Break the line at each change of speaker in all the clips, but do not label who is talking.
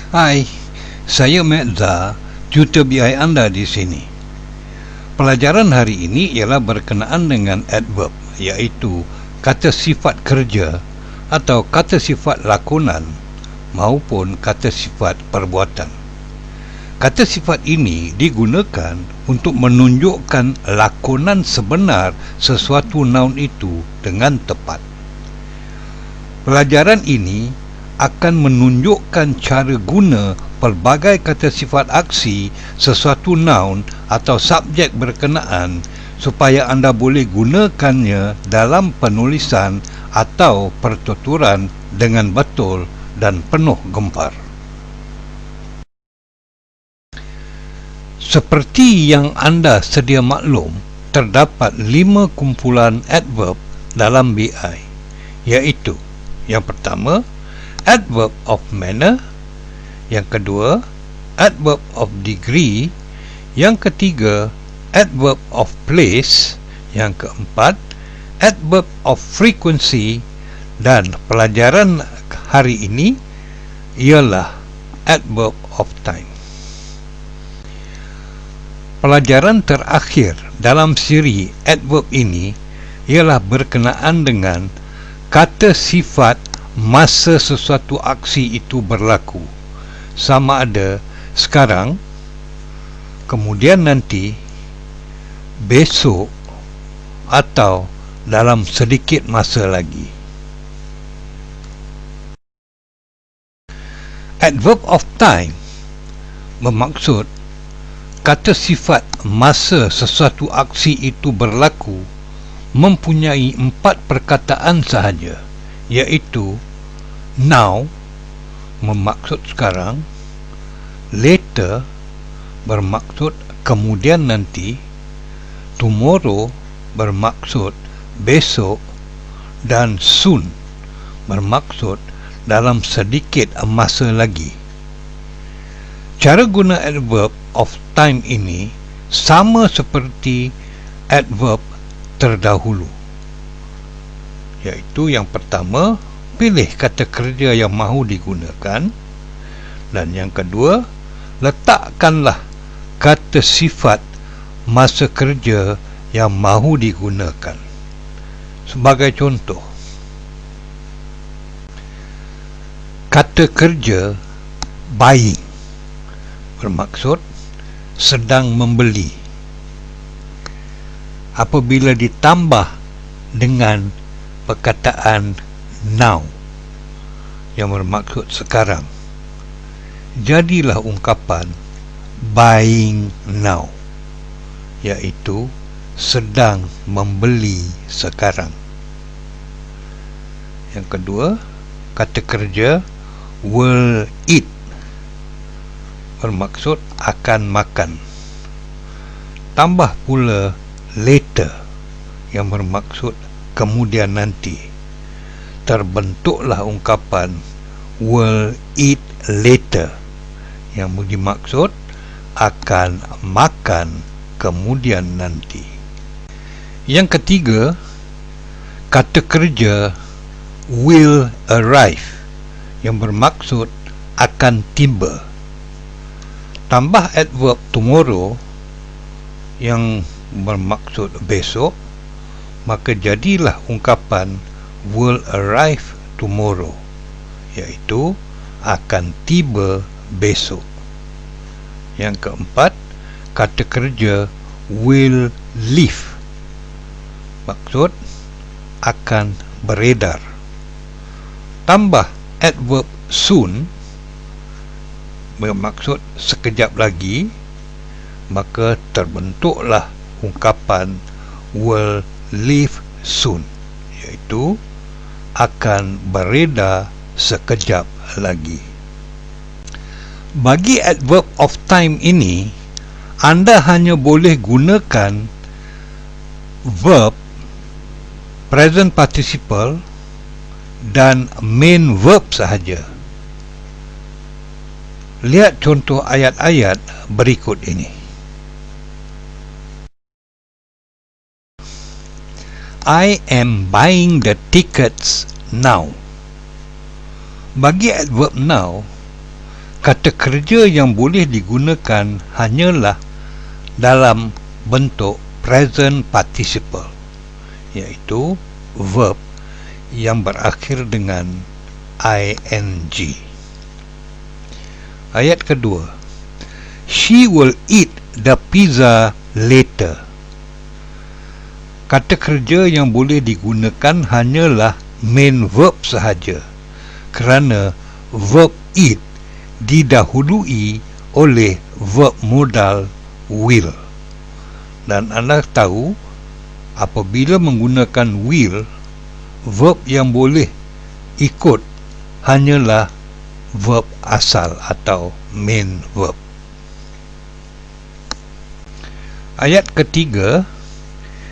Hai, saya Mezza, tutor BI anda di sini. Pelajaran hari ini ialah berkenaan dengan adverb, iaitu kata sifat kerja atau kata sifat lakonan maupun kata sifat perbuatan. Kata sifat ini digunakan untuk menunjukkan lakonan sebenar sesuatu noun itu dengan tepat. Pelajaran ini akan menunjukkan cara guna pelbagai kata sifat aksi sesuatu noun atau subjek berkenaan supaya anda boleh gunakannya dalam penulisan atau pertuturan dengan betul dan penuh gempar. Seperti yang anda sedia maklum, terdapat 5 kumpulan adverb dalam BI, iaitu yang pertama, adverb of manner, yang kedua, adverb of degree, yang ketiga, adverb of place, yang keempat, adverb of frequency, dan pelajaran hari ini ialah adverb of time. Pelajaran terakhir dalam siri adverb ini ialah berkenaan dengan kata sifat masa sesuatu aksi itu berlaku, sama ada sekarang, kemudian nanti, besok, atau dalam sedikit masa lagi. Adverb of time bermaksud kata sifat masa sesuatu aksi itu berlaku mempunyai 4 perkataan sahaja, iaitu now bermaksud sekarang, later bermaksud kemudian nanti, tomorrow bermaksud besok, dan soon bermaksud dalam sedikit masa lagi. Cara guna adverb of time ini sama seperti adverb terdahulu, iaitu yang pertama, pilih kata kerja yang mahu digunakan, dan yang kedua, letakkanlah kata sifat masa kerja yang mahu digunakan. Sebagai contoh, kata kerja buying bermaksud sedang membeli. Apabila ditambah dengan perkataan now yang bermaksud sekarang, jadilah ungkapan buying now, iaitu sedang membeli sekarang. Yang kedua, kata kerja will eat bermaksud akan makan. Tambah pula later yang bermaksud kemudian nanti, terbentuklah ungkapan will eat later yang bermaksud akan makan kemudian nanti. Yang ketiga, kata kerja will arrive yang bermaksud akan tiba. Tambah adverb tomorrow yang bermaksud besok, maka jadilah ungkapan will arrive tomorrow, iaitu akan tiba besok. Yang keempat, kata kerja will leave, maksud akan beredar. Tambah adverb soon bermaksud sekejap lagi, maka terbentuklah ungkapan will leave soon, iaitu akan beredar sekejap lagi. Bagi adverb of time ini, anda hanya boleh gunakan verb, present participle dan main verb sahaja. Lihat contoh ayat-ayat berikut ini. I am buying the tickets now. Bagi adverb now, kata kerja yang boleh digunakan hanyalah dalam bentuk present participle, iaitu verb yang berakhir dengan ing. Ayat kedua, she will eat the pizza later. Kata kerja yang boleh digunakan hanyalah main verb sahaja, kerana verb eat didahului oleh verb modal will. Dan anda tahu, apabila menggunakan will, verb yang boleh ikut hanyalah verb asal atau main verb. Ayat ketiga,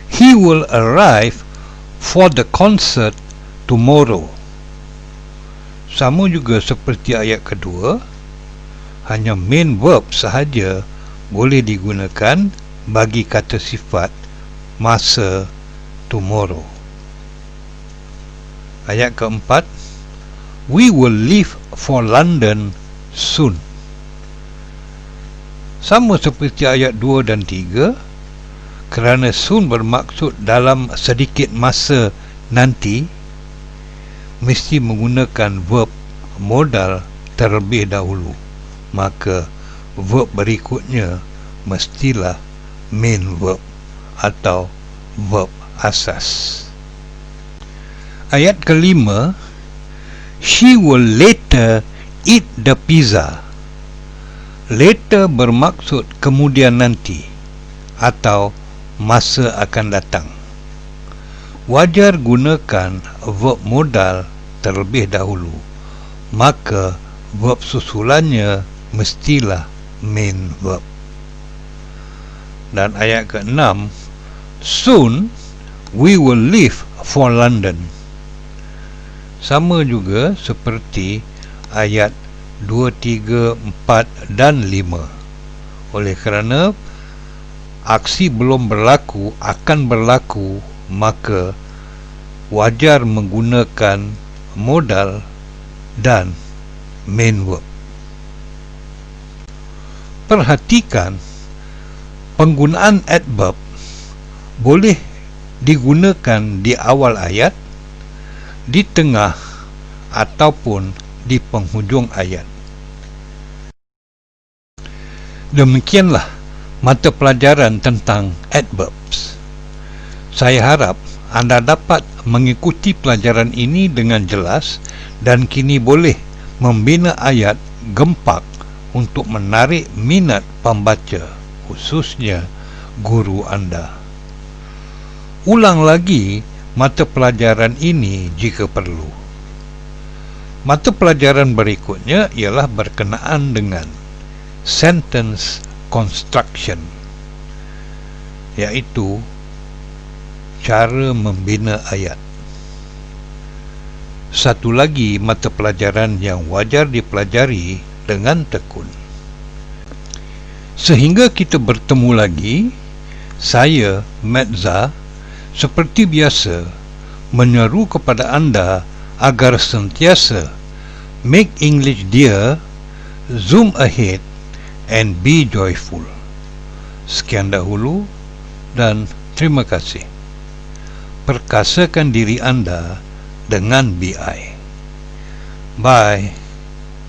he will arrive for the concert tomorrow. Sama juga seperti ayat kedua, hanya main verb sahaja boleh digunakan bagi kata sifat masa tomorrow. Ayat keempat, we will leave for London soon. Sama seperti ayat 2 dan 3, kerana soon bermaksud dalam sedikit masa nanti, mesti menggunakan verb modal terlebih dahulu, maka verb berikutnya mestilah main verb atau verb asas. Ayat kelima, she will later eat the pizza. Later bermaksud kemudian nanti atau masa akan datang. Wajar gunakan verb modal terlebih dahulu, maka verb susulannya mestilah main verb. Dan ayat ke-6, soon we will leave for London. Sama juga seperti ayat 2, 3, 4 dan 5. Oleh kerana aksi belum berlaku, akan berlaku, maka wajar menggunakan modal dan main verb. Perhatikan, penggunaan adverb boleh digunakan di awal ayat, di tengah ataupun di penghujung ayat. Demikianlah mata pelajaran tentang adverbs. Saya harap anda dapat mengikuti pelajaran ini dengan jelas dan kini boleh membina ayat gempak untuk menarik minat pembaca, khususnya guru anda. Ulang lagi mata pelajaran ini jika perlu. Mata pelajaran berikutnya ialah berkenaan dengan sentence construction, iaitu cara membina ayat. Satu lagi mata pelajaran yang wajar dipelajari dengan tekun. Sehingga kita bertemu lagi, saya, Mat Zah, seperti biasa, menyeru kepada anda agar sentiasa make English dear, zoom ahead and be joyful. Sekian dahulu dan terima kasih. Perkasakan diri anda dengan BI. Bye.